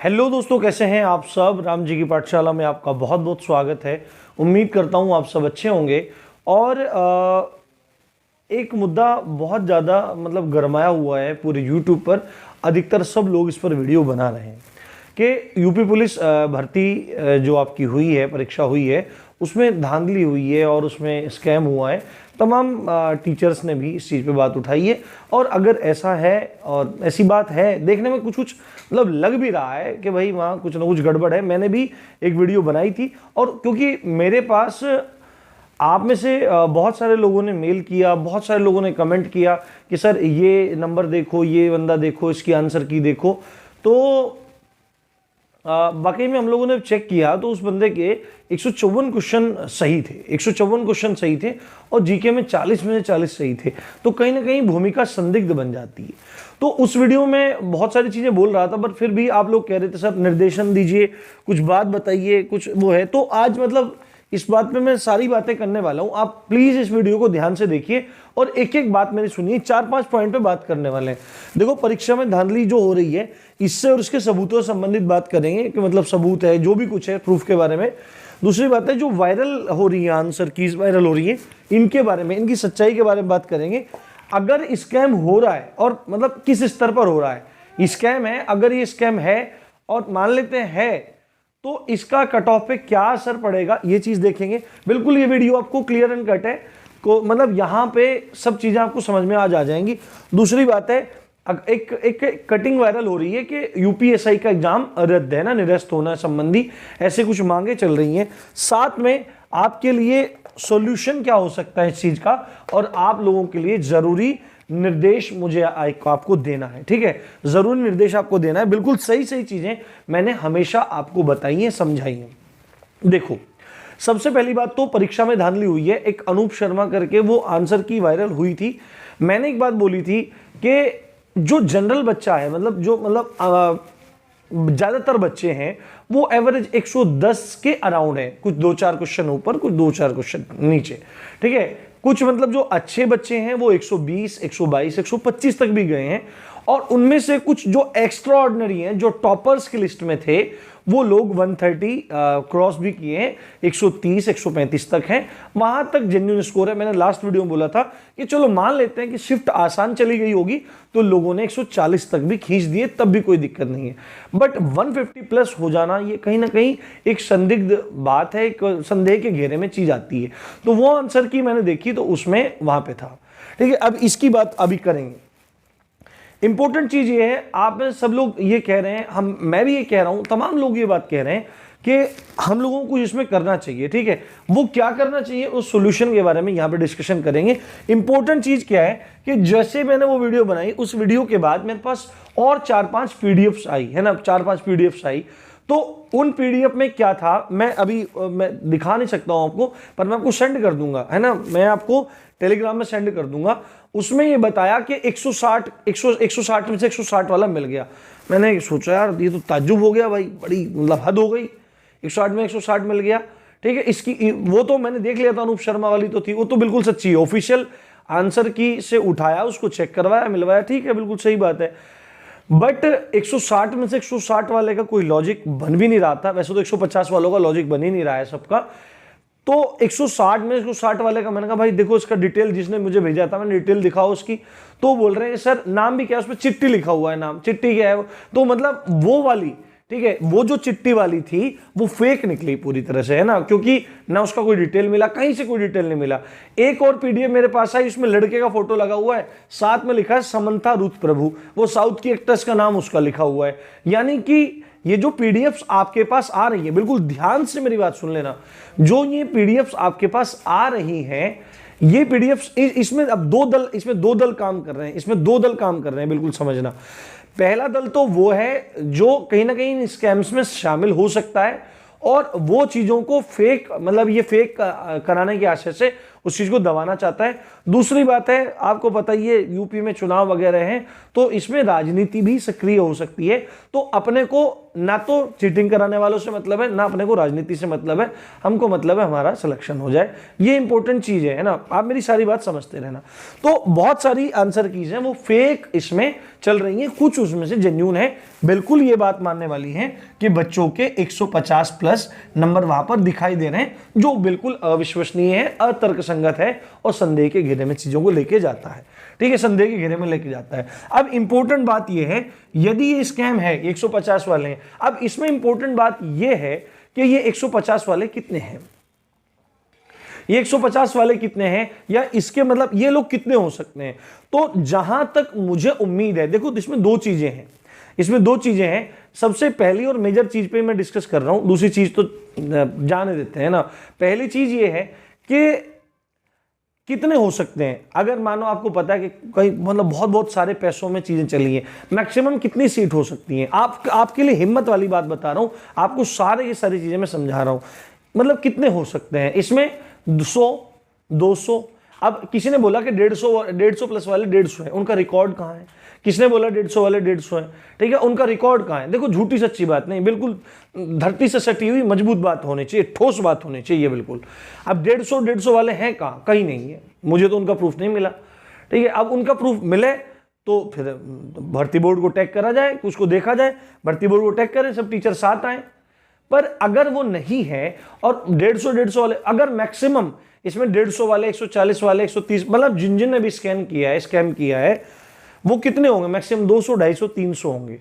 Hello दोस्तों, कैसे हैं आप सब। राम जी की पाठशाला में आपका बहुत बहुत स्वागत है। उम्मीद करता हूं आप सब अच्छे होंगे। और एक मुद्दा बहुत ज़्यादा गरमाया हुआ है पूरे यूट्यूब पर। अधिकतर सब लोग इस पर वीडियो बना रहे हैं कि यूपी पुलिस भर्ती जो आपकी हुई है, परीक्षा हुई है, उसमें धांधली हुई है और उसमें स्कैम हुआ है। तमाम टीचर्स ने भी इस चीज़ पे बात उठाई है। और अगर ऐसा है और ऐसी बात है, देखने में कुछ कुछ लग भी रहा है कि भाई वहाँ कुछ ना कुछ गड़बड़ है। मैंने भी एक वीडियो बनाई थी और क्योंकि मेरे पास आप में से बहुत सारे लोगों ने मेल किया, बहुत सारे लोगों ने कमेंट किया कि सर ये नंबर देखो, ये बंदा देखो, इसकी आंसर की देखो। तो वाकई में हम लोगों ने चेक किया तो उस बंदे के 154 क्वेश्चन सही थे, 154 क्वेश्चन सही थे और जीके में 40 में से 40 सही थे। तो कहीं ना कहीं भूमिका संदिग्ध बन जाती है। तो उस वीडियो में बहुत सारी चीजें बोल रहा था, बट फिर भी आप लोग कह रहे थे सर निर्देशन दीजिए, कुछ बात बताइए, कुछ वो है। तो आज इस बात पे मैं सारी बातें करने वाला हूं। आप प्लीज इस वीडियो को ध्यान से देखिए और एक एक बात मेरी सुनिए। 4-5 पॉइंट पे बात करने वाले हैं। देखो, परीक्षा में धांधली जो हो रही है, इससे और उसके सबूतों से संबंधित बात करेंगे कि सबूत है, जो भी कुछ है प्रूफ के बारे में। दूसरी बात है, जो वायरल हो रही है, आंसर कीज वायरल हो रही है, इनके बारे में, इनकी सच्चाई के बारे में बात करेंगे। अगर स्कैम हो रहा है और किस स्तर पर हो रहा है स्कैम है, अगर ये स्कैम है और मान लेते हैं तो इसका कट ऑफ पे क्या असर पड़ेगा, ये चीज देखेंगे। बिल्कुल ये वीडियो आपको क्लियर एंड कट है को यहां पे सब चीजें आपको समझ में आ जाएंगी। दूसरी बात है, एक कटिंग वायरल हो रही है कि यूपीएसआई का एग्जाम रद्द है ना, निरस्त होना संबंधी ऐसे कुछ मांगे चल रही हैं। साथ में आपके लिए सॉल्यूशन क्या हो सकता है इस चीज का, और आप लोगों के लिए जरूरी निर्देश मुझे आपको देना है। ठीक है, जरूरी निर्देश आपको देना है। बिल्कुल सही सही चीजें मैंने हमेशा आपको बताई हैं, समझाई हैं। देखो, सबसे पहली बात तो परीक्षा में धांधली हुई है। एक अनूप शर्मा करके वो आंसर की वायरल हुई थी। मैंने एक बात बोली थी कि जो जनरल बच्चा है, ज्यादातर बच्चे हैं वो एवरेज 110 के अराउंड है, कुछ 2-4 क्वेश्चन ऊपर, कुछ 2-4 क्वेश्चन नीचे। ठीक है, कुछ जो अच्छे बच्चे हैं वो 120, 122, 125 तक भी गए हैं। और उनमें से कुछ जो एक्स्ट्रा ऑर्डिनरी हैं, जो टॉपर्स की लिस्ट में थे, वो लोग 130 क्रॉस भी किए हैं, 130, 135 तक हैं। वहां तक जेन्युइन स्कोर है। मैंने लास्ट वीडियो में बोला था कि चलो मान लेते हैं कि शिफ्ट आसान चली गई होगी, तो लोगों ने 140 तक भी खींच दिए, तब भी कोई दिक्कत नहीं है। बट 150 प्लस हो जाना, ये कहीं ना कहीं एक संदिग्ध बात है, एक संदेह के घेरे में चीज आती है। तो वो आंसर की मैंने देखी तो उसमें वहां पे था। ठीक है, अब इसकी बात अभी करेंगे। इंपॉर्टेंट चीज ये है, आप में सब लोग ये कह रहे हैं, मैं भी ये कह रहा हूं, तमाम लोग ये बात कह रहे हैं कि हम लोगों को इसमें करना चाहिए। ठीक है, वो क्या करना चाहिए, उस सॉल्यूशन के बारे में यहां पे डिस्कशन करेंगे। इंपॉर्टेंट चीज क्या है कि जैसे मैंने वो वीडियो बनाई, उस वीडियो के बाद मेरे पास और 4-5 पीडीएफ्स आई है ना, 4-5 पीडीएफ्स आई। तो उन पीडीएफ में क्या था, मैं दिखा नहीं सकता हूं आपको, पर मैं आपको सेंड कर दूंगा, है ना, मैं आपको टेलीग्राम में सेंड कर दूंगा। उसमें ये बताया कि 160 में से 160 वाला मिल गया। मैंने सोचा यार ये तो ताज्जुब हो गया भाई, बड़ी हद हो गई, 160 में 160 मिल गया। ठीक है, इसकी वो तो मैंने देख लिया था, अनूप शर्मा वाली तो थी, वो तो बिल्कुल सच्ची है। ऑफिशियल आंसर की से उठाया, उसको चेक करवाया, मिलवाया, ठीक है, बिल्कुल सही बात है। बट 160 में से 160 वाले का कोई लॉजिक बन भी नहीं रहा था। वैसे तो 150 वालों का लॉजिक बन ही नहीं रहा है सबका। तो 160 में 160 वाले का मैंने कहा भाई देखो इसका डिटेल, जिसने मुझे भेजा था मैंने डिटेल दिखाओ उसकी। तो बोल रहे हैं सर नाम भी क्या है, उस पर चिट्ठी लिखा हुआ है, नाम चिट्ठी क्या है। तो वो वाली, ठीक है, वो जो चिट्ठी वाली थी वो फेक निकली पूरी तरह से, है ना, क्योंकि ना उसका कोई डिटेल मिला, कहीं से कोई डिटेल नहीं मिला। एक और पीडीएफ मेरे पास आई, उसमें लड़के का फोटो लगा हुआ है, साथ में लिखा है समंथा रुथ प्रभु, वो साउथ की एक्ट्रेस का नाम उसका लिखा हुआ है। यानी कि ये जो पीडीएफ्स आपके पास आ रही है, बिल्कुल ध्यान से मेरी बात सुन लेना, जो ये पीडीएफ्स आपके पास आ रही हैं, ये पीडीएफ्स, इसमें अब दो दल काम कर रहे हैं, इसमें 2 दल काम कर रहे हैं, बिल्कुल समझना। पहला दल तो वो है जो कहीं ना कहीं स्कैम्स में शामिल हो सकता है और वो चीजों को फेक, ये फेक कराने के आशय से उस चीज को दबाना चाहता है। दूसरी बात है, आपको पता ही है यूपी में चुनाव वगैरह हैं, तो इसमें राजनीति भी सक्रिय हो सकती है। तो अपने को ना तो चीटिंग कराने वालों से मतलब है, ना अपने को राजनीति से मतलब है, हमको मतलब है हमारा सिलेक्शन हो जाए। ये इंपॉर्टेंट चीज है ना, आप मेरी सारी बात समझते रहना। तो बहुत सारी आंसर कीज हैं वो फेक इसमें चल रही हैं, कुछ उसमें से जेन्युइन है। बिल्कुल ये बात मानने वाली है कि बच्चों के 150 प्लस नंबर वहां पर दिखाई दे रहे हैं, जो बिल्कुल अविश्वसनीय है, अतर्कसंगत है और संदेह के घेरे में चीजों को लेके जाता है। ठीक है, संदेह के घेरे में लेके जाता है। अब इंपॉर्टेंट बात यह है, यदि ये स्कैम है 150 वाले हैं, अब इसमें इंपॉर्टेंट बात यह है कि ये 150 वाले कितने हैं, ये 150 वाले कितने हैं, या इसके मतलब ये लोग कितने हो सकते हैं। तो जहां तक मुझे उम्मीद है, देखो इसमें दो चीजें हैं, इसमें दो चीजें हैं। सबसे पहली और मेजर चीज पे मैं डिस्कस कर रहा हूं, दूसरी चीज तो जाने देते हैं ना। पहली चीज ये है कि कितने हो सकते हैं। अगर मानो आपको पता है कि कहीं मतलब बहुत बहुत सारे पैसों में चीजें चली हैं, मैक्सिमम कितनी सीट हो सकती हैं। आपके लिए हिम्मत वाली बात बता रहा हूं, आपको ये सारी चीजें मैं समझा रहा हूं, मतलब कितने हो सकते हैं इसमें। 100, 200। अब किसी ने बोला कि 150 प्लस वाले 150 है, उनका रिकॉर्ड कहां है। किसने बोला 150 वाले 150 है, ठीक है, उनका रिकॉर्ड कहां है। देखो झूठी सच्ची बात नहीं, बिल्कुल धरती से सटी हुई मजबूत बात होनी चाहिए, ठोस बात होनी चाहिए बिल्कुल। अब 150 वाले हैं कहां, कहीं नहीं है, मुझे तो उनका प्रूफ नहीं मिला। ठीक है, अब उनका प्रूफ मिले तो फिर भर्ती बोर्ड को टैग करा जाए, उसको देखा जाए, भर्ती बोर्ड को टैग करें, सब टीचर साथ आए। पर अगर वो नहीं है और 150 वाले, अगर मैक्सिमम इसमें 150 वाले, 140 वाले, 130, मतलब जिन जिन ने भी स्कैम किया है वो कितने होंगे, मैक्सिमम 200, 250, 300 होंगे।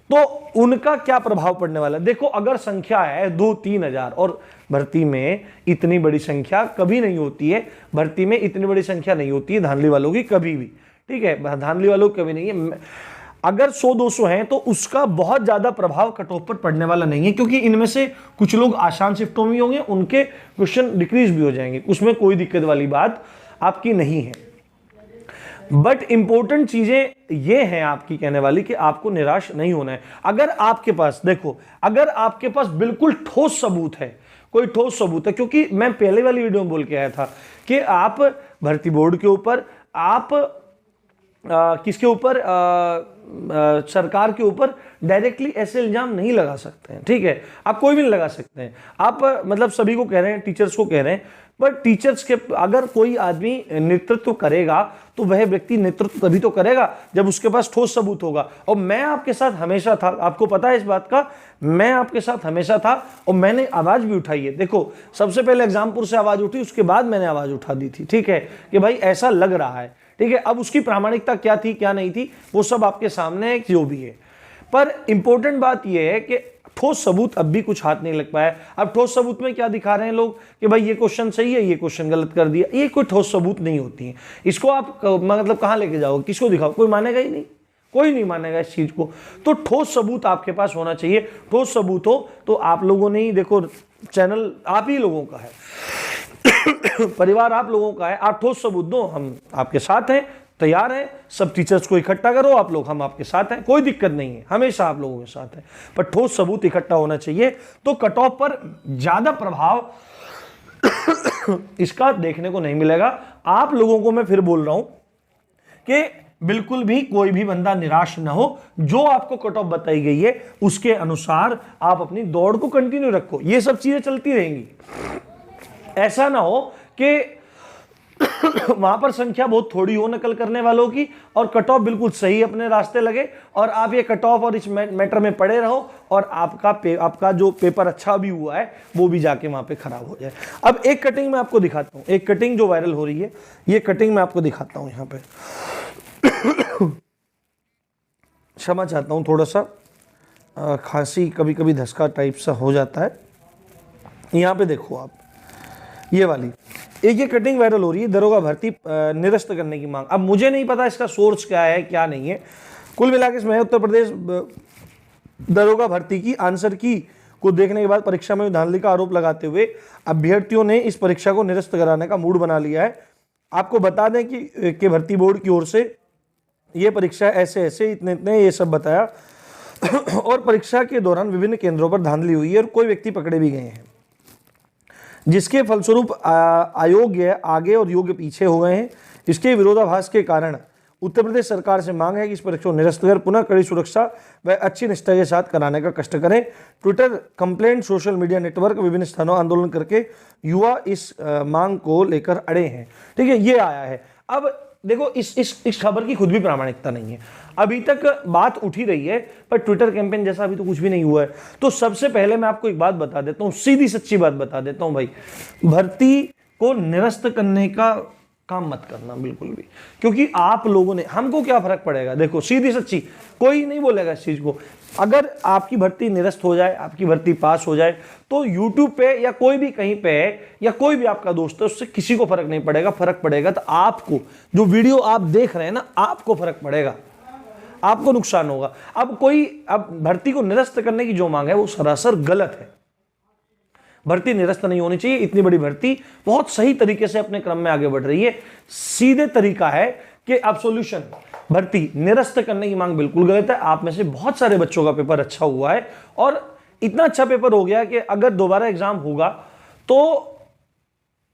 तो उनका क्या प्रभाव पड़ने वाला है। देखो अगर संख्या है 2-3 हजार, और भर्ती में इतनी बड़ी संख्या कभी नहीं होती है, भर्ती में इतनी बड़ी संख्या नहीं होती है धांधली वालों की कभी भी। ठीक है, धांधली वालों की कभी नहीं है। अगर 100-200 हैं तो उसका बहुत ज्यादा प्रभाव कट ऑफ पर पड़ने वाला नहीं है, क्योंकि इनमें से कुछ लोग आसान शिफ्टों में होंगे, उनके क्वेश्चन डिक्रीज भी हो जाएंगे, उसमें कोई दिक्कत वाली बात आपकी नहीं है। बट इंपॉर्टेंट चीजें ये हैं आपकी कहने वाली कि आपको निराश नहीं होना है। अगर आपके पास, देखो अगर आपके पास बिल्कुल ठोस सबूत है, कोई ठोस सबूत है, क्योंकि मैं पहले वाली वीडियो में बोल के आया था कि आप भर्ती बोर्ड के ऊपर, आप किसके ऊपर, सरकार के ऊपर डायरेक्टली ऐसे इल्जाम नहीं लगा सकते हैं। ठीक है, आप कोई भी नहीं लगा सकते हैं। आप मतलब सभी को कह रहे हैं, टीचर्स को कह रहे हैं, पर टीचर्स के अगर कोई आदमी नेतृत्व करेगा तो वह व्यक्ति नेतृत्व तभी तो करेगा जब उसके पास ठोस सबूत होगा। और मैं आपके साथ हमेशा था, आपको पता है इस बात का, मैं आपके साथ हमेशा था और मैंने आवाज भी उठाई है। देखो सबसे पहले एग्जामपुर से आवाज उठी, उसके बाद मैंने आवाज उठा दी थी। ठीक है, कि भाई ऐसा लग रहा है। ठीक है, अब उसकी प्रामाणिकता क्या थी क्या नहीं थी वो सब आपके सामने है, जो भी है। पर इंपॉर्टेंट बात यह है कि ठोस सबूत अब भी कुछ हाथ नहीं लग पाया। अब ठोस सबूत में क्या दिखा रहे हैं लोग कि भाई ये क्वेश्चन सही है, ये क्वेश्चन गलत कर दिया, ये कोई ठोस सबूत नहीं होती है। इसको आप मतलब कहां लेके जाओगे, किसको दिखाओ, कोई मानेगा ही नहीं, कोई नहीं मानेगा इस चीज को। तो ठोस सबूत आपके पास होना चाहिए। ठोस सबूत हो तो आप लोगों ने ही, देखो चैनल आप ही लोगों का है, परिवार आप लोगों का है, आप ठोस सबूत दो, हम आपके साथ हैं, तैयार है। सब टीचर्स को इकट्ठा करो आप लोग, हम आपके साथ हैं, कोई दिक्कत नहीं है, हमेशा आप लोगों के साथ है। पर ठोस सबूत इकट्ठा होना चाहिए। तो कट ऑफ पर ज्यादा प्रभाव इसका देखने को नहीं मिलेगा। आप लोगों को मैं फिर बोल रहा हूं कि बिल्कुल भी कोई भी बंदा निराश ना हो। जो आपको कट ऑफ बताई गई है उसके अनुसार आप अपनी दौड़ को कंटिन्यू रखो। ये सब चीजें चलती रहेंगी। ऐसा ना हो कि वहां पर संख्या बहुत थोड़ी हो नकल करने वालों की और कट ऑफ बिल्कुल सही अपने रास्ते लगे और आप ये कट ऑफ और इस मैटर में पड़े रहो और आपका जो पेपर अच्छा भी हुआ है वो भी जाके वहां पे खराब हो जाए। अब एक कटिंग मैं आपको दिखाता हूं, एक कटिंग जो वायरल हो रही है, ये कटिंग मैं आपको दिखाता हूं। यहां पे क्षमा चाहता हूं, थोड़ा सा खांसी कभी कभी धसका टाइप सा हो जाता है। यहां पे देखो आप, ये वाली एक ये कटिंग वायरल हो रही है, दरोगा भर्ती निरस्त करने की मांग। अब मुझे नहीं पता इसका सोर्स क्या है क्या नहीं है। कुल मिलाकर इसमें उत्तर प्रदेश दरोगा भर्ती की आंसर की को देखने के बाद परीक्षा में धांधली का आरोप लगाते हुए अभ्यर्थियों ने इस परीक्षा को निरस्त कराने का मूड बना लिया है। आपको बता दें कि भर्ती बोर्ड की ओर से ये परीक्षा ऐसे ऐसे इतने इतने ये सब बताया और परीक्षा के दौरान विभिन्न केंद्रों पर धांधली हुई है और कोई व्यक्ति पकड़े भी गए हैं। जिसके फलस्वरूप अयोग्य आगे और योग्य पीछे हो गए हैं। इसके विरोधाभास के कारण उत्तर प्रदेश सरकार से मांग है कि इस परीक्षा को निरस्त कर पुनः कड़ी सुरक्षा व अच्छी निष्ठा के साथ कराने का कष्ट करें। Twitter, complaint, social media network, विभिन्न स्थानों आंदोलन करके युवा इस मांग को लेकर अड़े हैं। ठीक है, ये आया है। अब देखो इस खबर की खुद भी प्रामाणिकता नहीं है। अभी तक बात उठी रही है पर ट्विटर कैंपेन जैसा अभी तो कुछ भी नहीं हुआ है। तो सबसे पहले मैं आपको एक बात बता देता हूं, सीधी सच्ची बात बता देता हूं भाई, भर्ती को निरस्त करने का काम मत करना बिल्कुल भी, क्योंकि आप लोगों ने, हमको क्या फर्क पड़ेगा। देखो सीधी सच्ची, कोई नहीं बोलेगा इस चीज को। अगर आपकी भर्ती निरस्त हो जाए, आपकी भर्ती पास हो जाए, तो YouTube पे या कोई भी कहीं पे या कोई भी आपका दोस्त है, उससे किसी को फर्क नहीं पड़ेगा। फर्क पड़ेगा तो आपको, जो वीडियो आप देख रहे हैं ना, आपको फर्क पड़ेगा, आपको नुकसान होगा। अब भर्ती को निरस्त करने की जो मांग है वो सरासर गलत है। भर्ती निरस्त नहीं होनी चाहिए। इतनी बड़ी भर्ती बहुत सही तरीके से अपने क्रम में आगे बढ़ रही है। सीधे तरीका है कि अब सॉल्यूशन, भर्ती निरस्त करने की मांग बिल्कुल गलत है। आप में से बहुत सारे बच्चों का पेपर अच्छा हुआ है और इतना अच्छा पेपर हो गया कि अगर दोबारा एग्जाम होगा तो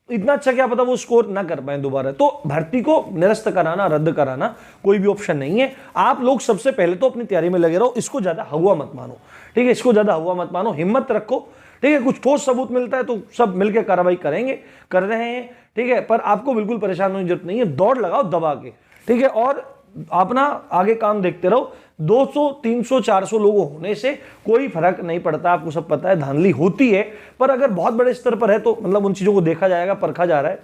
इतना अच्छा, क्या पता वो स्कोर ना कर पाए दोबारा। तो भर्ती को निरस्त कराना, रद्द कराना कोई भी ऑप्शन नहीं है। आप लोग सबसे पहले तो अपनी तैयारी में लगे रहो। इसको ज्यादा हवा मत मानो, ठीक है, इसको ज्यादा हवा मत मानो, हिम्मत रखो, ठीक है। कुछ ठोस सबूत मिलता है तो सब मिलकर कार्रवाई करेंगे, कर रहे हैं, ठीक है। पर आपको बिल्कुल परेशान होने की जरूरत नहीं है। दौड़ लगाओ दबा के, ठीक है, और अपना आगे काम देखते रहो। 200, 300, 400 लोगों होने से कोई फर्क नहीं पड़ता। आपको सब पता है, धांधली होती है, पर अगर बहुत बड़े स्तर पर है तो मतलब उन चीजों को देखा जाएगा, परखा जा रहा है।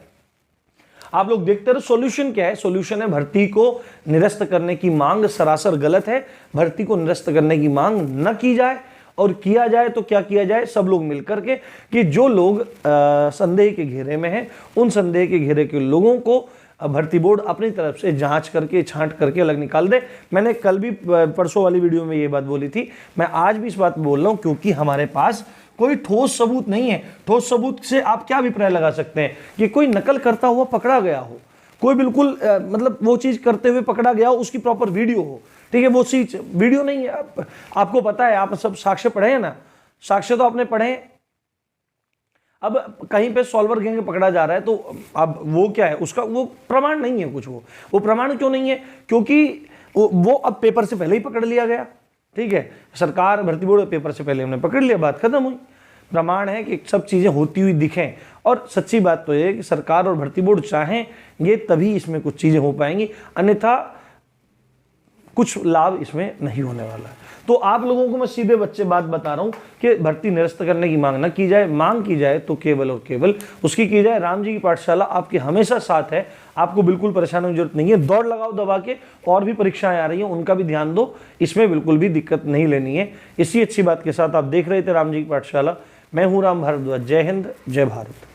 आप लोग देखते रहो। सॉल्यूशन क्या है? सॉल्यूशन है भर्ती को निरस्त करने की मांग सरासर गलत है। भर्ती को निरस्त करने की मांग न की जाए, और किया जाए तो क्या किया जाए, सब लोग मिलकर के, कि जो लोग संदेह के घेरे में हैं, उन संदेह के घेरे के लोगों को भर्ती बोर्ड अपनी तरफ से जांच करके, छांट करके अलग निकाल दे। मैंने कल भी परसों वाली वीडियो में ये बात बोली थी, मैं आज भी इस बात बोल रहा हूं, क्योंकि हमारे पास कोई ठोस सबूत नहीं है। ठोस सबूत से आप क्या अभिप्राय लगा सकते हैं कि कोई नकल करता हुआ पकड़ा गया हो, कोई बिल्कुल मतलब वो चीज करते हुए पकड़ा गया हो, उसकी प्रॉपर वीडियो हो, ठीक है। वो चीज वीडियो नहीं है। आपको पता है, आप सब साक्ष्य पढ़े हैं ना, साक्ष्य तो आपने पढ़े हैं। अब कहीं पे सॉल्वर गैंग पकड़ा जा रहा है तो अब वो क्या है, उसका वो प्रमाण नहीं है कुछ। वो प्रमाण क्यों नहीं है? क्योंकि वो अब पेपर से पहले ही पकड़ लिया गया, ठीक है। सरकार, भर्ती बोर्ड पेपर से पहले हमने पकड़ लिया, बात खत्म हुई। प्रमाण है कि सब चीजें होती हुई दिखें। और सच्ची बात तो ये है कि सरकार और भर्ती बोर्ड चाहें ये तभी इसमें कुछ चीजें हो पाएंगी, अन्यथा कुछ लाभ इसमें नहीं होने वाला है। तो आप लोगों को मैं सीधे बच्चे बात बता रहा हूं कि भर्ती निरस्त करने की मांग न की जाए। मांग की जाए तो केवल और केवल उसकी की जाए। राम जी की पाठशाला आपके हमेशा साथ है, आपको बिल्कुल परेशान होने की जरूरत नहीं है। दौड़ लगाओ दबा के। और भी परीक्षाएं आ रही हैं, उनका भी ध्यान दो, इसमें बिल्कुल भी दिक्कत नहीं लेनी है। इसी अच्छी बात के साथ आप देख रहे थे राम जी की पाठशाला। मैं हूं राम भारद्वाज। जय हिंद, जय भारत।